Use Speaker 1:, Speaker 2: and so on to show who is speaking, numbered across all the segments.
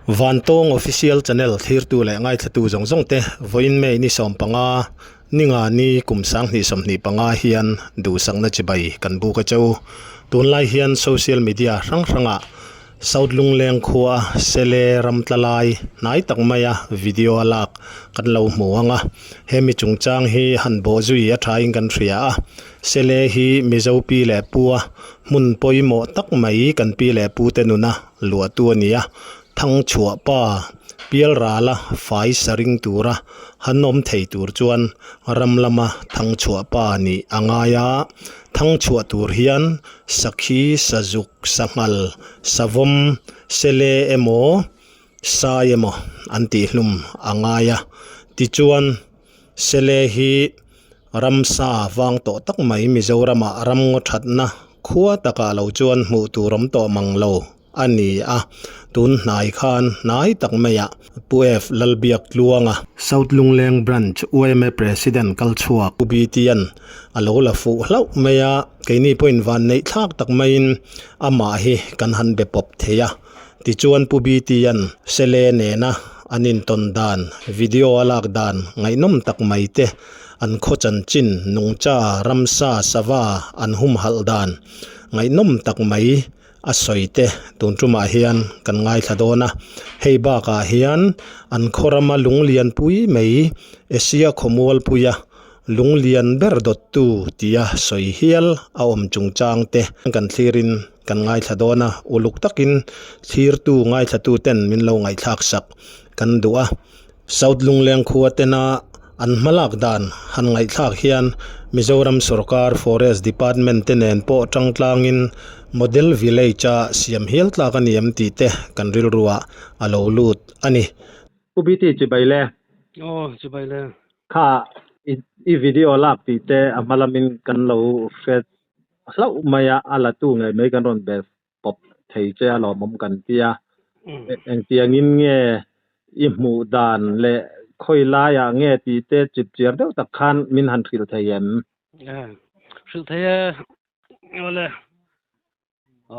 Speaker 1: Vantong official channel thir tu le ngai thatu zong te voin me ni som panga ninga ni kumsang ni som ni panga hian du sang na chibai kan bu ka chau tun lai hian social media ranga South Lungleng khuwa sele ramtlalai nai takmaya video alak kan lo muanga hemi chungchang hi han bo zui a thain kan thria sele hi mizo pi le puwa mun poimo takmai kan pi le pu te nuna lua tu ania thang chua pa pial rala fai saring tura hanom thei tur chuan ramlama thang chua pa ni angaya thang chua tur hian sakhi sajuk sangal savom sele emo saemo anti hlum angaya ti chuan sele hi ramsa wang to tak mai mizorama ram ngo thatna khuwa taka lo chuan mu turam to manglo ani a tun nai khan nai takmaya puef lalbiak luanga South Lungleng branch UMA president kalchua ubitian alo la fu hlau maya keini point van nei thak takmain ama hi kan han be pop theya ti chuan pubitian sele ne na anin ton dan video alak dan ngainom takmai te an khochan chin nungcha ramsa sawa an hum haldan ngainom takmai asoite tuntuma hian kan ngai thadona heiba ka hian an khorama lunglian pui mei asia khomol puya lunglian berdot tu tia soi hial awm chungchang te kan thlirin kan ngai thadona uluk takin thlir tu ngai thatu ten min lo ngai thak sak kan dua South Lungleng khuatena an malak dan han ngai thak hian Mizoram Sarkar Forest Department tenen po tangtlangin model village siam hial tla kan niam ti te kan ril ruwa alo lut ani ubiti chibaile
Speaker 2: chibaile
Speaker 1: kha i video lak ti te amalamin kan lo fet hlau maya ala tu ngai mai kan ron be pop thei che alo mom kan pia eng tiangin nge i mu dan le khoi la ya nge ti te chip chiar deuh tak khan min han thil thayem
Speaker 2: thil thaya ole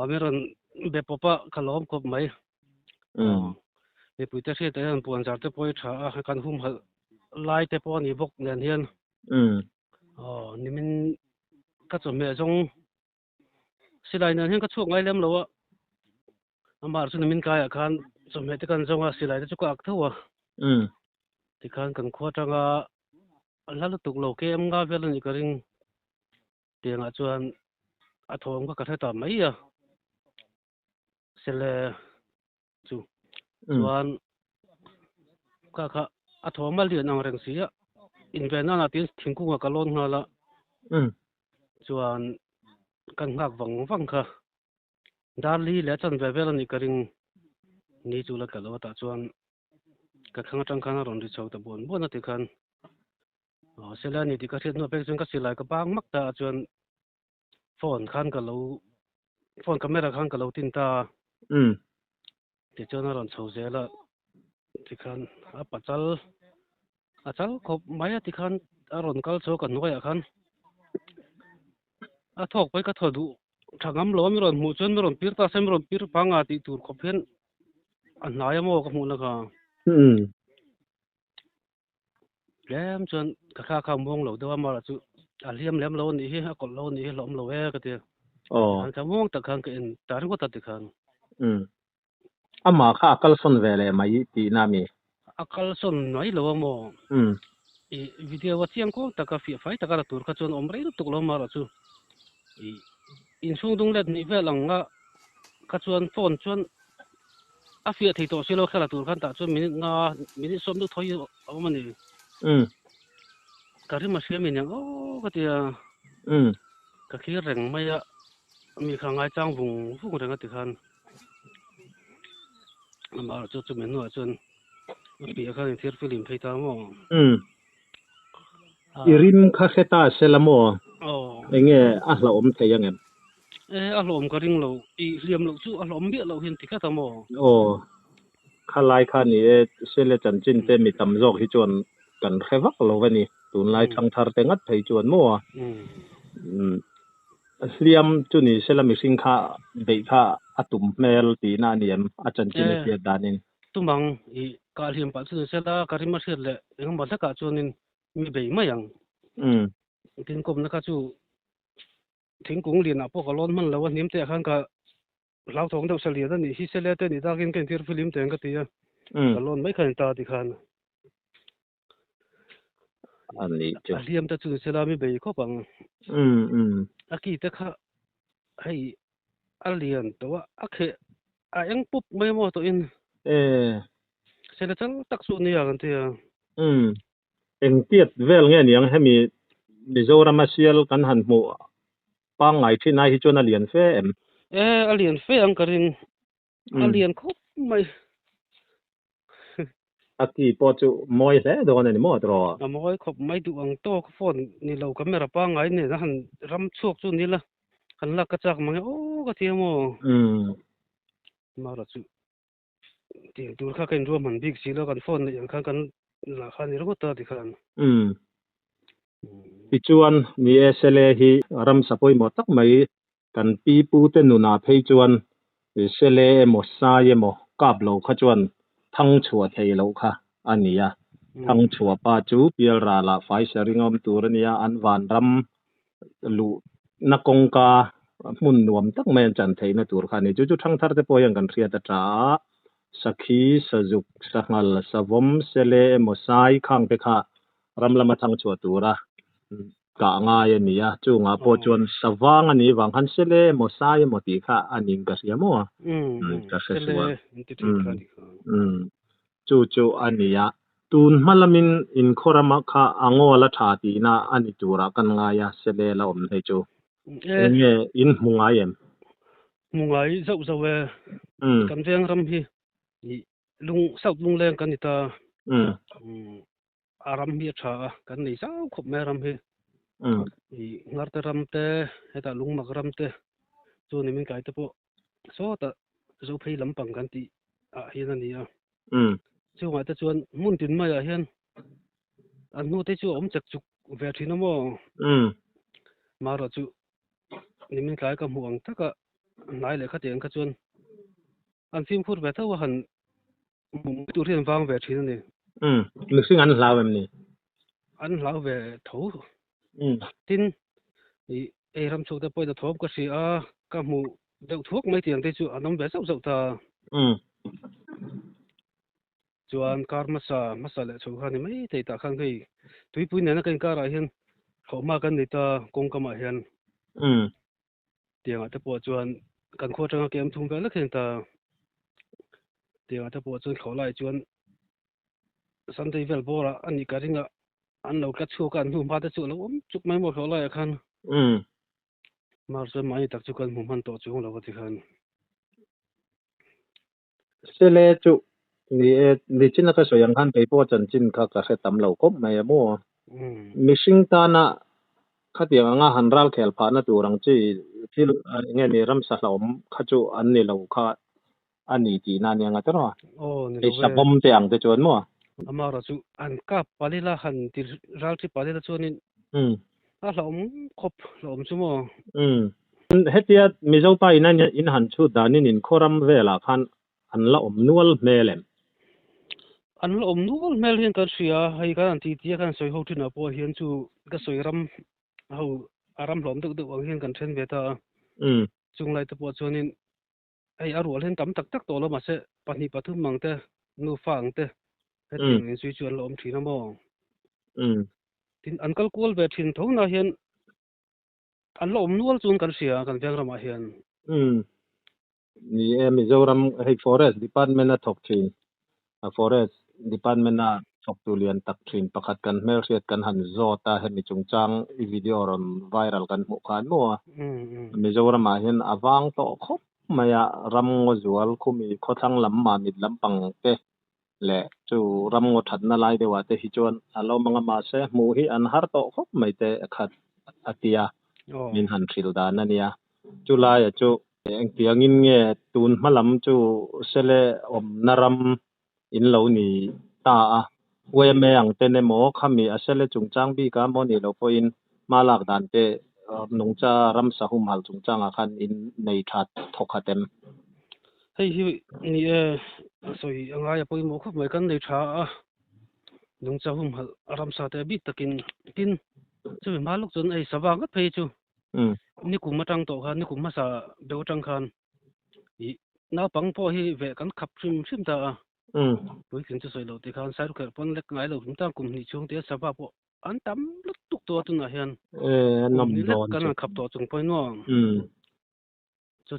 Speaker 2: meron be popa kalom kop mai be puita se te an puan jar te poi tha kan hum hal lai te pon ni bok nen hian nimin ka chome jong silai nan hian ka chuk ngai lem lo amar chu nimin kaya khan chome te kan jonga silai te chu ka ak thowa ti khan kan khotanga lalutuk lo ke am nga vel ni karing tenga chuan a thong ka thata mai a sele chu chuan ka kha a thong mal lian ang reng sia in vena na tin thingkunga kalon ngala chuan kan ngak wang kha darli le chan vel ni karing ni chu la kalo ta chuan ka khang tang khana ron ri chau ta bon na ti khan sela ni ti ka thet no pek chung ka silai ka bang mak ta chuan phone camera khan ka lo tin ta ti chuan ron chho zela ti khan a pachal khop maya ti khan a ron kal cho kan noya khan a thok pai ka thodu thangam lo mi ron mu chuan mi ron pir ta sem ron pir panga ti tur khophen an naya mo ka mu na ka lem chuan ka kha mong lo dawa ma chu aliam lem lo ni hi a kol lo ni hi lom lo e ka te an ka mong ta khan ka in tar ko ta ti khan
Speaker 1: ama kha akal son vele mai ti na mi
Speaker 2: akal son noi lo mo i video wa chiang ko ta ka fi fai ta ka tur ka chuan omrei tuk lo ma ra chu in sung dung let ni velanga ka chuan phone chuan a fi thei to silo khala tur khan ta chuan minute som du thoi amani kari ma sia min yang ka tia ka khir reng maya mi khangai chang vung reng ti khan amar chu men no chuan pi khan thir film phei ta mo
Speaker 1: irim kha kheta selamo enge a hlom theyang em
Speaker 2: a hlom ka ring lo I liam lo chu a hlom bi lo hin ti ka ta mo
Speaker 1: khalai kha ni sele chan chin te mi tam jok hi chuan kan khewak lo wani tun lai thang thar te ngat thei chuan mo liam chu ni sela mi sing kha be kha atum mel ti na niam a chan chin ti danin
Speaker 2: tu mang I ka liam pa chu sela karima hriat le engmaw hlaka chuanin mi bei mai ang tin kom na ka chu thingkung lian a pawh ka lawn hman lo a hnim te khan ka hlau thawng deuh sa lian ani hi sele te ni takin ken tir filim te ka tia ka lawn mai khan ta ti khan
Speaker 3: ani chu
Speaker 2: liam ta chu sela mi bei kho pang aki te kha hei alian to a khe a eng pup mai mo to in sele chang tak su ni ya kan tia
Speaker 3: eng tiat vel nge niang hemi Mizoram asial kan han mu pa ngai thina hi chona lian fe em
Speaker 2: alian fe ang karin alian khop mai
Speaker 3: aki po chu moi se do ne mo tro
Speaker 2: moi khop mai du ang to phone ni lo camera pa ngai ne han ram chok chu ni la kan la ka chak mang o ka ti mo ma ra chu ti dur kha kan ro man big si lo kan phone yang khan kan la khan ni ro ta ti khan
Speaker 3: pichuan ni esele hi ram sapoi mo tak mai kan pi pu te nu na phei chuan esele mo sa ye mo kap lo kha chuan thang chua thei lo kha ania thang chua pa chu pial ra la fai sharingom turania an van ram lu na kongka mun nuam tak mai chan thei na tur kha ni chu thang thar te poyang kan thria ta tra sakhi sajuk sangal savom sele mo sai khang te kha ram lama thang chua tura ka nga ye nia chu nga po chuan sawang ani wang han sele mo sai mo ti kha aning ka sia mo ka seswa chu ania tun malamin in khorama kha angola tha ti na ani tura kan nga ya sele la om thei chu nge in mungai em
Speaker 2: mungai zau zau kan veng ram hi lung sau lung leng kan ita aram hi tha kan nei sau khop me ram hi ngar te ram te heta lung mak ram te chu ni min kai te po so ta zo phei lam pang kan ti a hian ani a chu nga te chuan mun tin mai a hian an nu te chu om chak chuk ve thina mo ma ro chu ni min kai ka muang taka nai le kha teng ka chuan an sim phur ve thaw han tu rian wang ve thina ni
Speaker 3: mixing an hlaw em ni
Speaker 2: an hlaw ve tho tin e ram chok te poi da thom ka si a ka mu deuh thuak mai tiang te chu anom ve zau zau ta chuan karma sa masale chu kha ni mai te ta khang hei tui pui ne na kan kara hian khoma kan ni ta kong kama hian tiang ate po chuan kan kho tanga kem thum ve la khen ta tiang ate po chuan kholai chuan sunday vel bora ani karinga an lo ka chu kan hum pa te chu lo chuk mai mo kholai khan mar so mai tak chu kan hum han to chu lo ti khan
Speaker 3: sele chu ni china ka soyang han pe po chan chin kha ka se tam lo kop mai mo mixing ta na khatiang nga hanral khel pha na turang chi thil nge ni ram sa hlom kha chu an ni lo kha ani ti na nya nga tro ni sa bom te ang te chon mo
Speaker 2: amara chu an ka palila han tir ral chi palila chuanin a hlom khop hlom chu mo
Speaker 3: hetia mizo pa in han chu danin in khoram vela khan an la om nual melem
Speaker 2: an la om nual mel hian kan sia hei kan ti ti kan soi ho thina po hian chu ka soi ram ho aram hlom deuh deuh ang hian kan then ve ta chung lai te po chuanin ei arwal hen tam tak tak to lo ma se pani pathum mangte nu fang te heting in sui chuan lo om thina mo tin an kal kual ve thin thona hian an lo om nual chun kan sia kan veng rama hian
Speaker 3: ni Mizoram hei forest department a thok thin a forest department a thok tu lian tak thin pakhat kan mel riat kan han zota hemi chungchang i video ram viral kan mu khan mo Mizoram a hian awang to khop maya ram ngo zual khumi khothang lam ma mit lampang te le chu ram ngo that na lai dewa te hi chuan alo manga ma se mu hi an har to khop mai te khat atia min han thil da na nia chu lai chu eng tiang in nge tun malam chu sele om naram in lo ni ta a we me ang te ne mo khami asele chungchang bi ka mo ni lo po in malak dan te nungcha ram sahum hal chungchang a khan in nei that thokatem
Speaker 2: hey hi ni soi anga ya poi mo khop mai kan nei tha a nung chahum hal aram sa te bi takin tin chu ma luk chun ei sawa ngat phei chu ni kum matang to khan ni kum ma sa beu tang khan i na pang po hi ve kan khap sim ta poi kin chu soi lo te khan sai ru kher pon lek ngai lo hum ta kum ni chung te sawa po an tam lut tuk to tu na hian
Speaker 3: nam
Speaker 2: ni lek
Speaker 3: don
Speaker 2: kan khap to chung poi no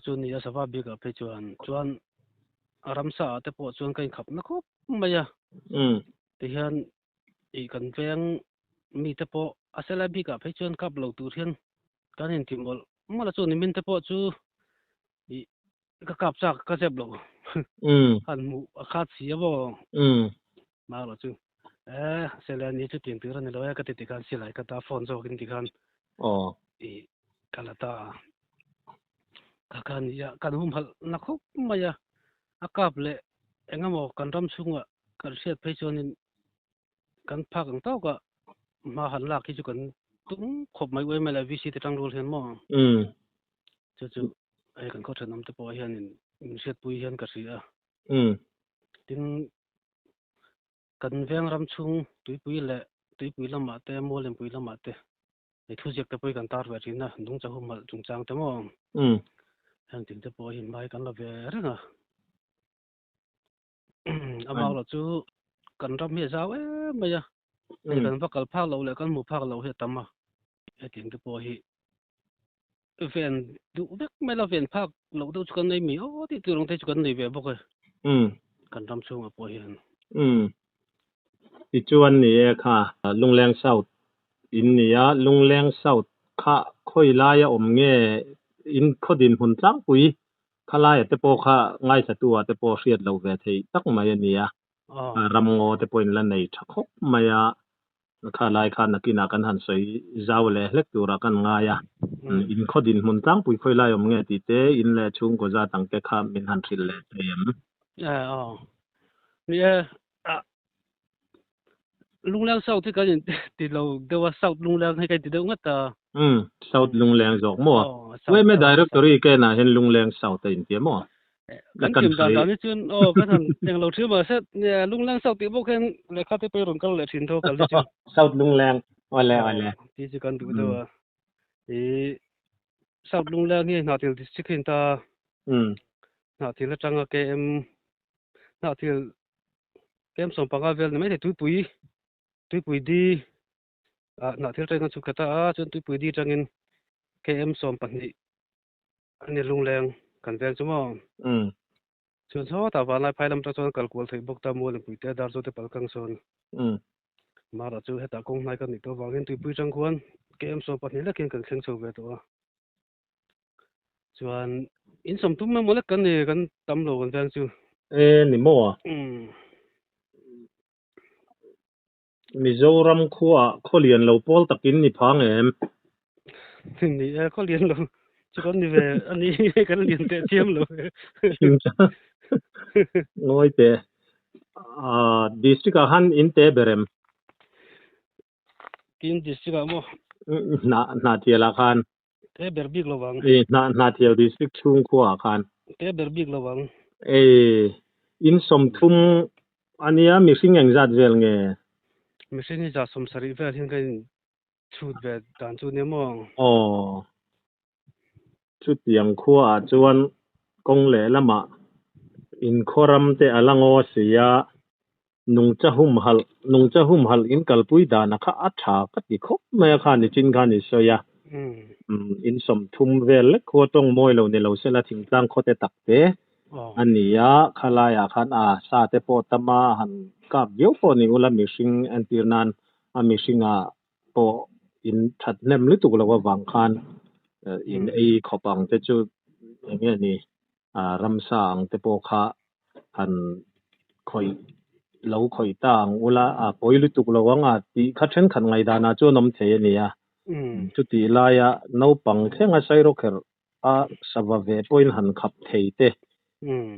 Speaker 2: chu ni ya sawa bi ka phei chuan aram sa te po chuan kan khap na khop maya te hian i kan veng mi te po asela bi ka phei chuan kap lo tur hian kan in timol mala chu ni min te po chu i ka kap chak ka jeb lo han mu a khat sia bo ma lo chu sela ni chu tin tur ni lo ya ka ti kan silai ka ta phone zo kin ti kan i kala ta ka kan ya kan hum hal na khop maya akap le engamo kan ram chunga kan set phei chuan in kan phak ang tau ka ma han la ki chu kan tum khop mai we mai la vi si te tang rul hian mo chu ai kan ko thanam te po hian in set pui hian ka sia tin kan veng ram chung tui pui lama te molem pui lama te ai thu jek te poi kan tar wa rin na dung cha hum mal chung chang te mo hang tin te po hin mai kan la ve renga ama lo chu kan ram he zaw maya ai kan vakal phak lo le kan mu phak lo he tama ai tin te po hi ven du vek mai la ven phak lo du chu kan nei mi ti tu rong te chu kan nei ve bok kan ram chung a po hian
Speaker 3: ti chuan ni e kha lungleng south in nia lungleng south kha khoi la ya om nge in khodin hun tlang pui khala ya te po kha ngai sa tu te po riat lo ve thei tak mai ania ram ngo te po in la nei thakho maya kha lai kha nakina kan han soi zaw le hlek tu ra kan nga ya in khodin hun tlang pui khoi la om nge ti te in le chung ko za tang ke kha min han thil le them
Speaker 2: ni lungleng sau ti kan ti lo dewa south lungleng hai kai ti deu ngata
Speaker 3: south lungleng jok mo we me directory ke na hen lungleng south in ti mo
Speaker 2: kan kim da ni chun kan han teng lo thir ma set lungleng sau ti bo khen le kha te pe ron kal le thin tho kal chu
Speaker 3: south lungleng ole
Speaker 2: ti chu kan du dewa south lungleng hi na til district hin ta na til atanga ke em na til kem som panga vel mai te tui pui di na thil teng chu kata chun tui pui di tangin km som pani ani lungleng kan vel chu mo chun so ta wa lai phailam ta chon kalkul thei bok ta mo le pui te dar chu te palkang son ma ra chu heta kong nai kan ni to wangin tui pui tang khuan km som pani la ken kan kheng chu ve to chuan in som tum ma mo le kan ni kan tam lo kan vel chu
Speaker 3: ni mo Mizoram kholian lo pol takin ni phang em
Speaker 2: ni kholian lo chu kan ni ve ani kan lian te thiam lo
Speaker 3: ngoi te district han in te berem
Speaker 2: kin district mo
Speaker 3: na tiala khan
Speaker 2: te berbik lo wang
Speaker 3: na tial district chung khuwa khan
Speaker 2: te berbik lo wang
Speaker 3: in som thum ania mi sing eng zat vel nge
Speaker 2: machine ja som sari ve hin kan chut ve dan chu ne mo
Speaker 3: chu tiang khuwa chuan kong le lama in khoram te alango sia nung cha hum hal in kalpui da na kha atha ka ti khop me kha ni chin kha ni soya in som thum vel kho tong moi lo ne lo sela thing tlang khote takte ania khala ya khan sa te po tama han kap yo po ni ula mishing antirnan a mishinga po in that nem lu tu lo wang khan in khopang te chu nge ni ramsang te po kha han khoi tang ula poilu tu lo wanga ti kha then khan ngai da na chu nom the ni ya chu ti la ya no pang thenga sai ro kher sawa ve point han khap thei te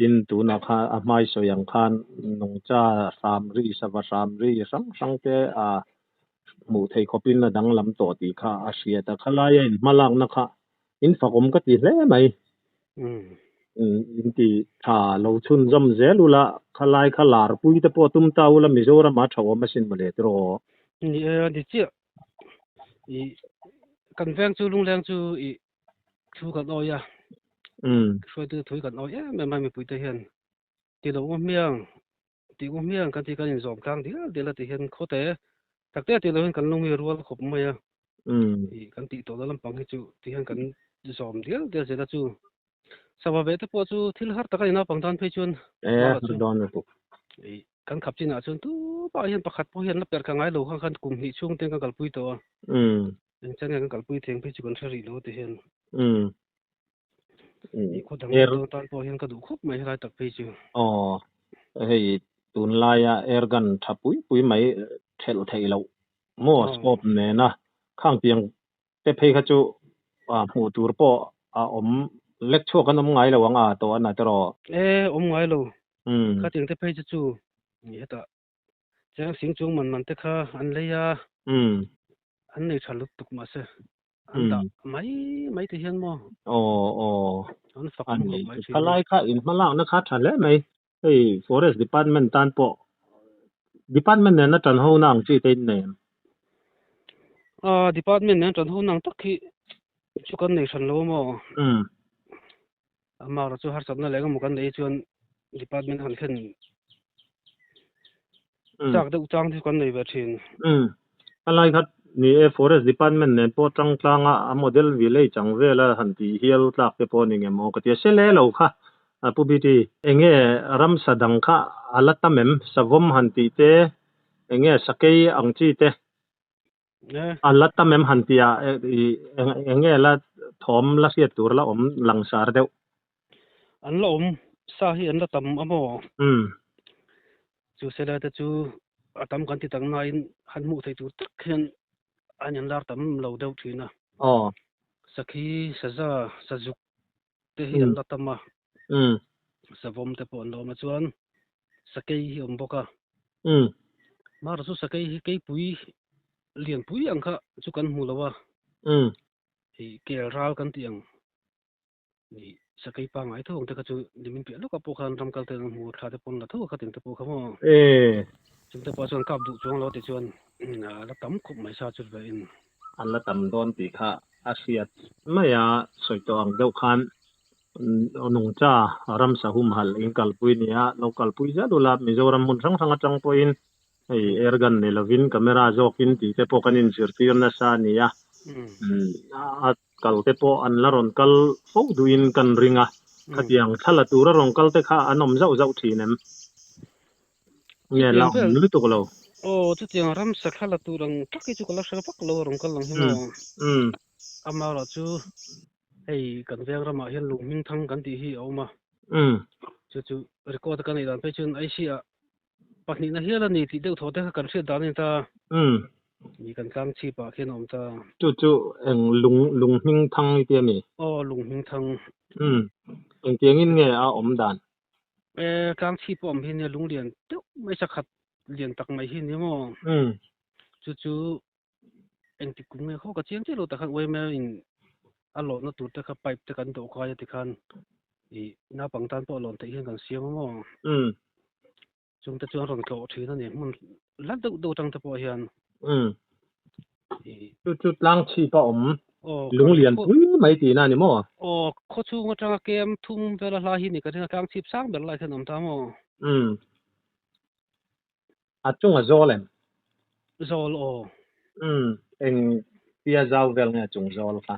Speaker 3: in tu na kha mai so yang khan nong cha samri sawa samri sang te mu thei khopin na dang lam to ti kha asia ta khala ya in malak na kha in fakom ka ti hle mai อินติถ้าเราชุนจำเจลุละขลายขลาร์ปุยตะปอตุมตาวละมิโซรามาทาวมาสินมาเลตรอ
Speaker 2: นี่ดิจิอีกันแวงจูลุงแรงจูอีชูกันอ้อยช่วยถือกันอ้อยไม่ปุยตะเห็นที่เราเมียงกันที่กันยินสอมกลางเดี๋ยวละที่เห็นเขาแต่ตักแต่ที่เราเห็นกันลงมีรัวขบมากันติตัวลำปังให้จูที่เห็นกันสอมเดี๋ยวเสร็จแล้วจูสภาพเตปอจูที่ละหัดตะกันน่าปังทานเพชร
Speaker 3: ดอนตุ
Speaker 2: กันขับจีน่าจนตู้ป้าเห็นประคัดพอเห็นแล้วเปิดข้างไงโลข้างกลุ่มหิช่วงเต็งกันกัลปุยตัวจังไงกันกัลปุยเต็งเพชรกันเฉลี่ยโลที่เห็นอีกคนทางตอนพอเห็นก็ดูครบไม่ได้ตักเพชร
Speaker 3: อ๋อเฮ้ยตุนลายกันทับปุยไม่เทลไทยเราโม่สอบเนี่ยนะข้างเตียงเตเพขจูหูตูร์ปอมเล็กชั่วกันไงระวังตัวน่ะตรอ
Speaker 2: ไงโลข้าเตียงเตเพชจูนี่ตาจะสิงจงมันเตค่ะอันเลยอันนี้ฉันลุกตุกมาเสอันตาไม่ที่เห็นมั้ง
Speaker 3: อันนี้ขลายค่ะอินมาล่างนะคะฉันแล้วไหมเฮ้ย forest department ตานปอ department เนี่ยนะจันเฮานางชื่อเต็นเนี่ย
Speaker 2: department เนี่ยจันเฮานางตักที่ชุกันเนี่ยฉันรู้มั้งมาเราจะหาสัตว์นั่นแหละก็มุกันได้ชวน department หันขึ้นจากเด็กจ้างที่กันในเวที
Speaker 3: อะไรครับนี่ forest department เนี่ยพอจังกลางmodel village จังเวลาหันที่เฮียลตักเตปอนี่ไงมองก็จะเสเลแล้วค่ะผู้บิดีเองรำสดังค่ะอลัตตะเมมสวมหันตีเตเองสเกยอังจีเตอลัตตะเมมหันตีเองละถอมละเสียตัวละหลังสารเดียว
Speaker 2: อันละสาเหตุอันละตำอโมจูเสลแต่จูตำกันที่ตั้งนายหันมุไทยตัวตักเห็นอันยันลาตำเราเดาทีนะสักทีสะจุกเตเห็นละตำมาสวมแต่ปอนเรามาชวนสเกยบอกมาเราสู้สเกยปุยเลี้ยงปุยอังค่ะจุกันหูละว่าเกลราวกันเตียงนี่สเกยปังไอ้ทุ่งแต่ก็จูดิมินเปียแล้วก็พวกกันทำกันเตียงหูขาแต่ปอนละทุ่งก็เตียงแต่พวกเขาจึงแต่พอชวนกับดุจวงเราแต่ชวนละตำคุบไม่ชาจุดไปอิน
Speaker 3: อันละตำโดนตีค่ะอาเซียไม่สวยตัวอังเดียวกันนงจ้ารำสะหุมหัลอิงกัลปุยเนี่ยเรากัลปุยจะดูแลมิโซรัมมุนสังจังปอยน์ไอกันเนี่ยเราวินคาเมราจอกินตีเตปกันอินสิร์ติยนนัสานี่กัลเตปอันละรอนกัลฟูดูอินกันริงขัดยังทลตัวรองกัลเตค่ะอันนมเจ้าทีนั่นเนี่ยเราลุตุกเรา
Speaker 2: ทุกอย่างรำสักขละตัวรองทักที่จุกลักษณะพักเรารองกัลลังหิมอามาเราจูกันเวียงรามาเห็นลุงมิงทั้งกันที่ฮีเอามาจู่ๆรีคอร์ดกันในด้านไปจนไอเสียปัจจุบันเฮียละนี่ที่เด็กทอดได้กันเสียด้านนี้ตามีกันกลางชีปะเห็นอมตา
Speaker 3: จู่ๆลุงมิงทั้งอีเตียมี
Speaker 2: ลุงมิงทั้ง
Speaker 3: เตียงอินไงอมดาน
Speaker 2: กลางชีปอมเห็นเนี่ยลุงเรียนเด็กไม่สักขัดเรียนตักไม่เห็นเนี่ยมั้งจู่ๆที่กุ้งเนี่ยเขาก็เชียงเจ้าเราแต่ขัดไว้แม่อารมณ์น่ะตัวแต่ก็ไปแต่กันตัวคอยที่คันน้าปังตันปอหล่นแต่เห็นกันเสียมั้งจงแต่จวนรอนเก่าทีนั่นเองมันลัดดูจังแต่ปอเห็น
Speaker 3: จุดล้างชีปอมลุงเรียนไม่ตีน่ะนี่มั้ง
Speaker 2: เขาชูงจังเกมทุ่งเวลาลาหินนี่ก็ที่กลางชีพสร้างแบบไรขนมตาม
Speaker 3: จงจอเลม
Speaker 2: จอล
Speaker 3: เองเปียจาวเวลเนี่ยจงจอลค่ะ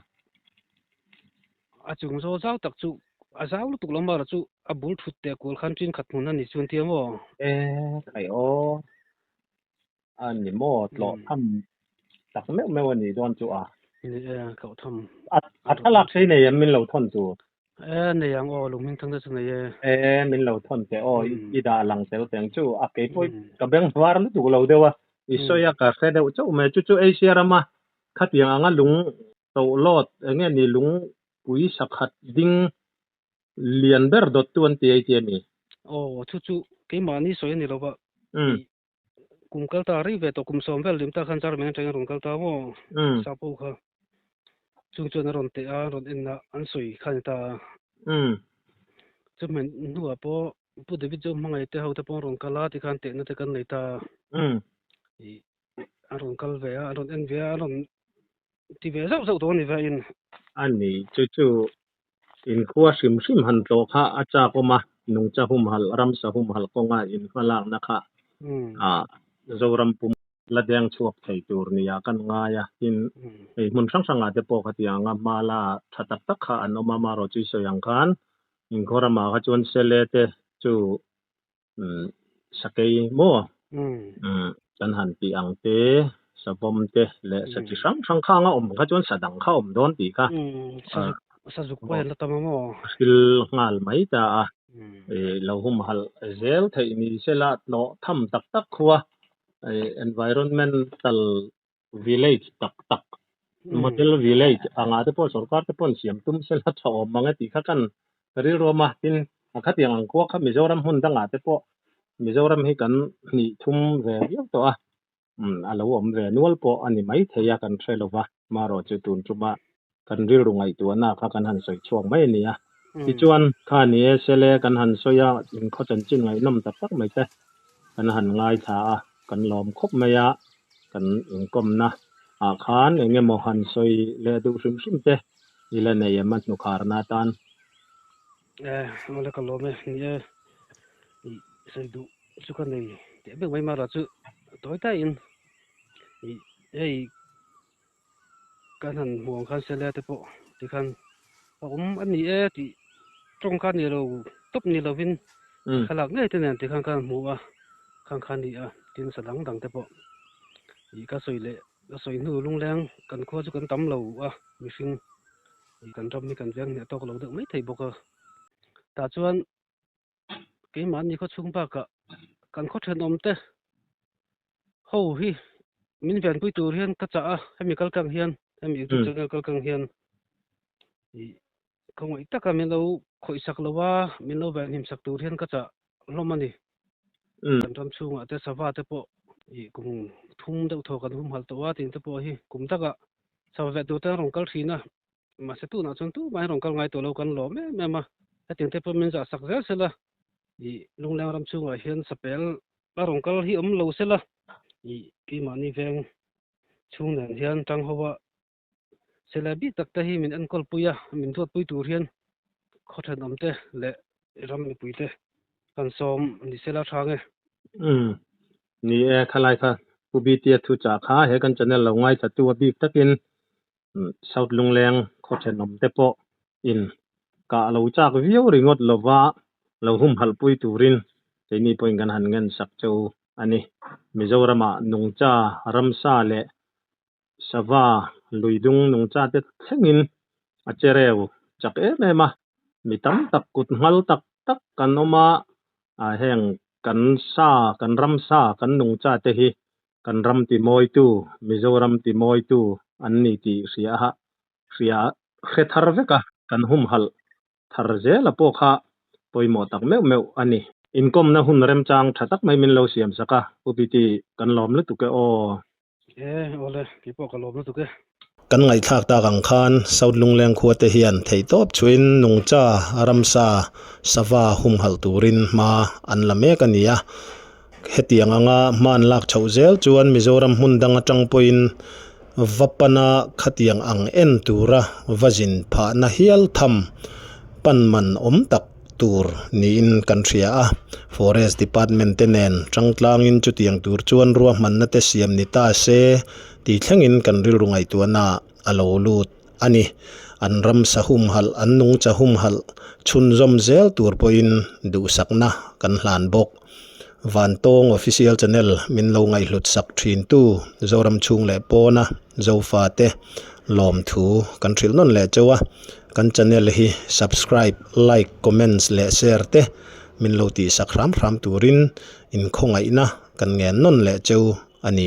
Speaker 2: จุงโซเจ้าตักจุเจ้าลูกตุกลำบากจุบุลทุดเตะกูขันจินขัดมุนนั่นนี่ชวนเทียมว่า
Speaker 3: ใครอันนี้หมดหลอดทำตักไม่วันนี้โดนจุ
Speaker 2: เขาท
Speaker 3: ำถ้าหลักใช่เนี่ยมินเราทนจุ
Speaker 2: เนี่ยยังลุงมิงทั้งนั้น
Speaker 3: เนี่ยมินเราทนแต่อีดาหลังเซลแต่งจุเก็บไว้กับแบงค์วาร์ลูกตุกเราเดียวอิสอยากาแฟเดียวจุแม่จุเอเชียรามาขัดยังงั้นลุงโตลอดอย่างเงี้ยนี่ลุงปุยสักขัดดิ้งเลียนเบอร์ดตัวนี้ไอเทียนี่
Speaker 2: จู่ๆกี่มันนี่สวยนี่เราว่ากุมกัลตารีเวตกุมสมเวลลิมตาขันจาร์เมนจังรุนกัลตาว่าซาปูค่ะจุงจวนรอนเตะรอนอินนะอันสวยขันตา จะเหมือนหัวปอผู้เดวิดจะมังไงแต่เขาแต่ปอรองกาลาที่คันเตะนั่นแต่กันเลยตาอารมณ์กาลเวียอารมณ์เอ็นเวียอารมณ์ที่เวียสักตัวนี่เวียอิน
Speaker 3: อันนี้จู่ๆอินคัวชิมหันโตค่ะอาจารย์ก็มานุงจะหุมหัลรำสะหุมหัลก็ง่ายอินฝรั่งนะคะเรารำปุ่มละแดงชวบไทยตูร์นี่กันง่ายอินมันสังอาจจะปกติงามาลาถ้าตักค่ะอันอมาโรจิสยังกันอินคอรมาขจวนเซเลเตจู่สเกยโมจันหันตีอังเตสบมเตและสจิสังข้างขจวนสดังเข้าโดนตีค่ะ
Speaker 2: สจุกไปแล้วตามโม
Speaker 3: สกิลงาลไม่ตาเราหุมหัลเซลไทยนี่เซลาโนทำตักคัวenvironmental village tak model village anga te po sarkar te pon siam tum sela thaw manga ti kha kan ri roma tin akhat yang angko kha mizoram hun danga te po mizoram hi kan ni thum ve yo to alo om ve nual po ani mai theya kan threlowa maro chu tun chuma kan ri rungai tu na kha kan han soi chuang mai ni a ti chuan kha ni sele kan han soya in kho chan chin ngai nam tak mai te kan han ngai thaกันลอมคบมายะกันกมนะอาคารเงมหันซอยเลดูชิมเตอีละเนยมันนุคารนาตัน
Speaker 2: มาแล้วก็ลอมเนี่ยใส่ดูสุกันนี่เดี๋ยวเบิ่งไว้มาละจุตัวใต้อินกันหันห่วงคันเสลเตปอที่คันอันนี้ที่ตรงกันนี่เราตบนี่เราวินขลักเนี่ยที่นั่นที่คันหัวคันนี่tin sa lang dang te po ka soi nu lung lang kan kho chu kan tam lo mi sing kan ram ni kan jang ne tok lo de mai thei bok ta chuan ke man ni kho chung ba ka kan kho then om te ho hi min ven pui tur hian ka cha chemical kang hian chemical kang hian khongoi taka min lo khoi sak lowa min lo van him sak tur hian ka cha lomani kan ram chung ate sawa te po kum thum deuh tho kan hum hal to wa tin te po hi kum taka sawa tu ta rong kal thina ma se tu na chon tu mai rong kal ngai to lo kan lo me ma atin te po min za sak zel sela lung lang ram chung a hian sapel la rong kal hi lo sela ki ma ni veng chung nan hian tang howa sela bi tak ta hi min an kol puya min thot pui tur hian khothan omte le ram ni puite kan som ni sela thange
Speaker 3: ni khalai kha pubitia thu cha kha he kan channel lo ngai cha tu bi takin south lungleng khochenom te po in ka lo cha ko viu ringot lova lo hum hal pui turin teini point kan han ngen sak chau ani mizorama nungcha ramsa le sawa luidung nungcha te thengin achereu chak mema mitam tak kut hmal tak kan oma heng kan sa kan ram sa kan nungcha te hi kan ram ti moi tu mizoram ti moi tu anni ti ria khethar veka kan hum hal thar je la po kha poimo tak meu ani income na hun rem chang thatak mai min lo siam saka upiti kan lom lu tu ke
Speaker 2: ole ki po ka lom lu tu ke
Speaker 1: kan ngai thak ta gang khan south lungleng khuate hian thei top chuin nungcha ramsa sawa hum hal turin ma an lame kania hetiang anga man lak chauzel chuan mizoram hundang atang point vapana khatiang ang en tura vajin pha na hial tham panman om tak tur ni in country forest department tenen tangtlang in chutiang tur chuan ruah man na te siam ni ta se ti thlengin kan ril rungai tuana alo lut ani an ram sahum hal an nung chahum hal chun zom zel tur poin du sakna kan hlan bok van tong official channel min lo ngai hlut sak thin tu zoram chung le pona zofa te lom thu kan thil non le chawa kan channel hi subscribe like comments le share te min lo ti sak ram turin in khongai na kan ngen non le cheu ani